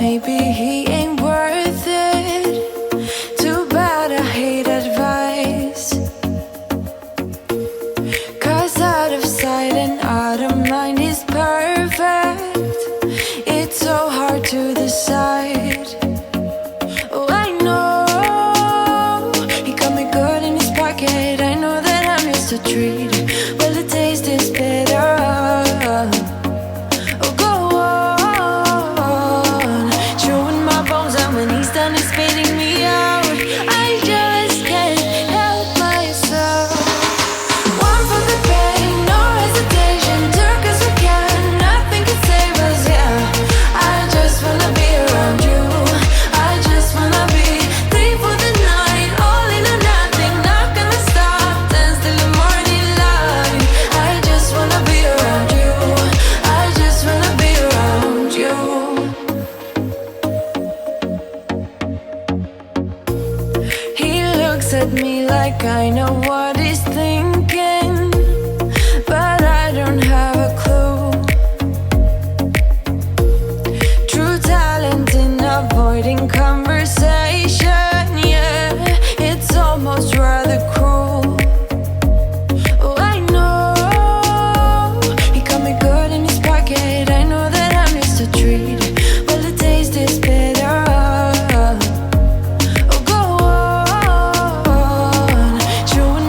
maybe he ain't worth it. Too bad I hate advice, 'cause out of sight and out of mind is perfect. It's so hard to decide. Oh, I know he got me good in his pocket. I know that I'm used to treat. Well, the taste is better. Oh, go on, chewing my bones out when he's done is spitting me out. I just can't help myself. One for the pain, no hesitation. Took us again, nothing can save us, yeah. I just wanna be around you. I just wanna be free for the night, all in or nothing. Not gonna stop, dance till the morning light. I just wanna be around you. I just wanna be around you. He looks at me like I know what he's thinking, but I don't have a clue. True talent in avoiding conversation, yeah. It's almost rather cruel. Oh, I know he got me good in his pocket. I know that I'm used to treat. Well, the taste is better. Oh, go on, chewing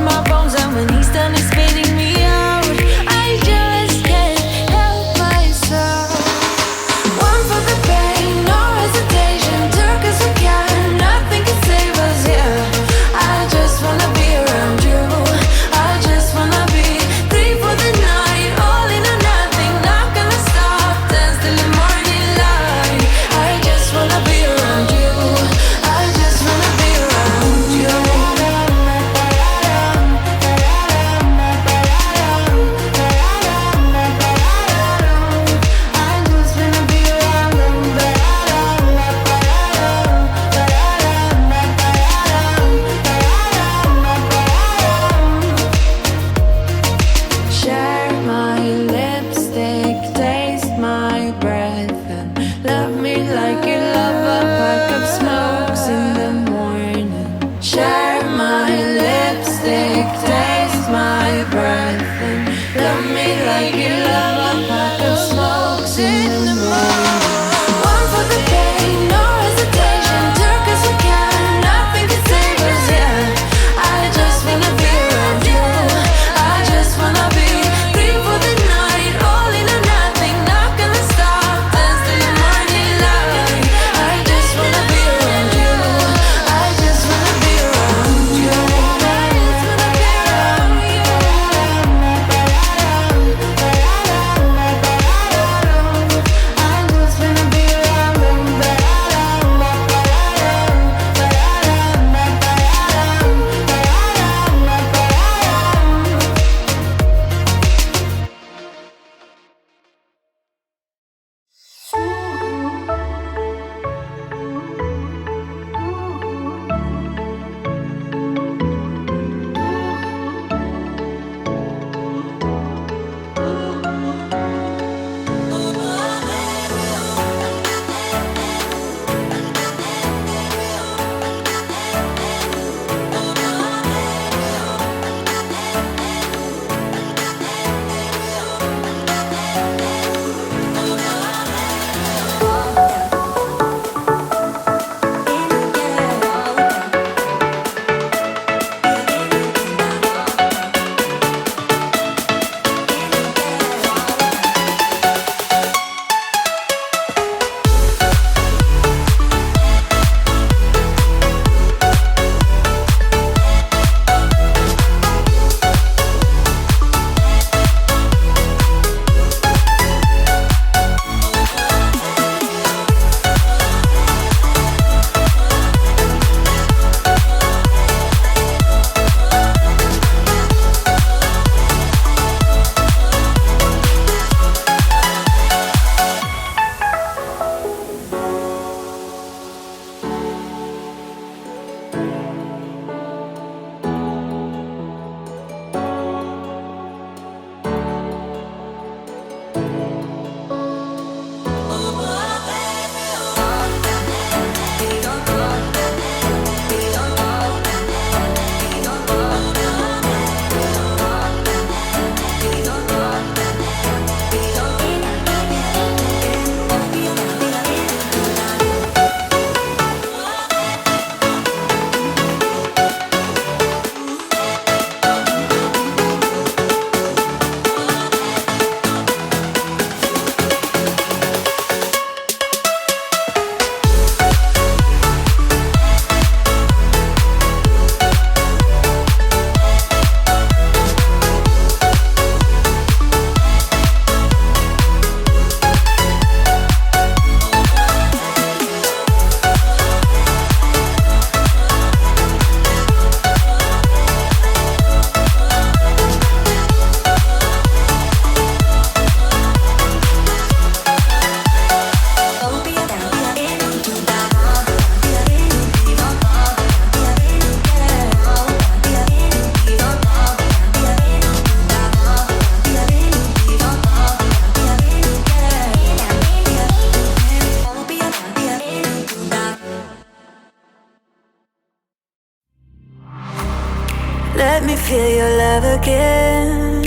feel your love again.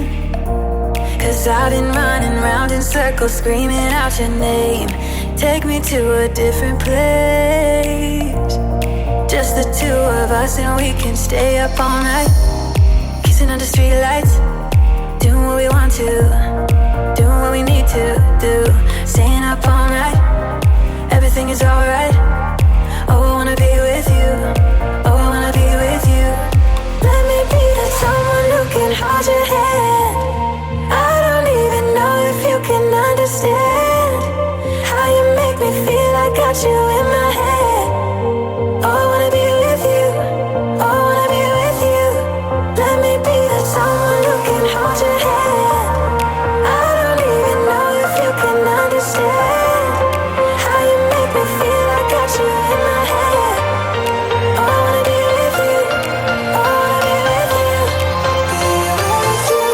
'Cause I've been running round in circles, screaming out your name. Take me to a different place. Just the two of us and we can stay up all night, kissing under streetlights, doing what we want to, doing what we need to do. Staying up all night, everything is alright. Oh, I wanna be with you. Oh, I wanna be with you. Let me be that someone who can hold your hand. I don't even know if you can understand how you make me feel. I got you in my head. Oh, I wanna be with you. Oh, I wanna be with you. Let me be that someone who can hold your hand. I don't even know if you can understand how you make me feel. I got you in my head. Oh, I wanna be with you. Oh, I wanna be with you. Be with you.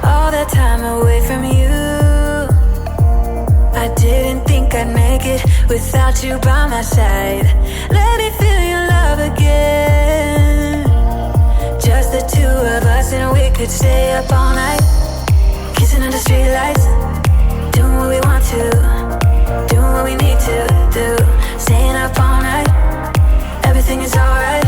All that time away from you, I didn't think I'd make it without you by my side. Let me feel your love again. Just the two of us and we could stay up all night, kissing under streetlights, doing what we want to, doing what we need to do. Staying up all night, everything is alright.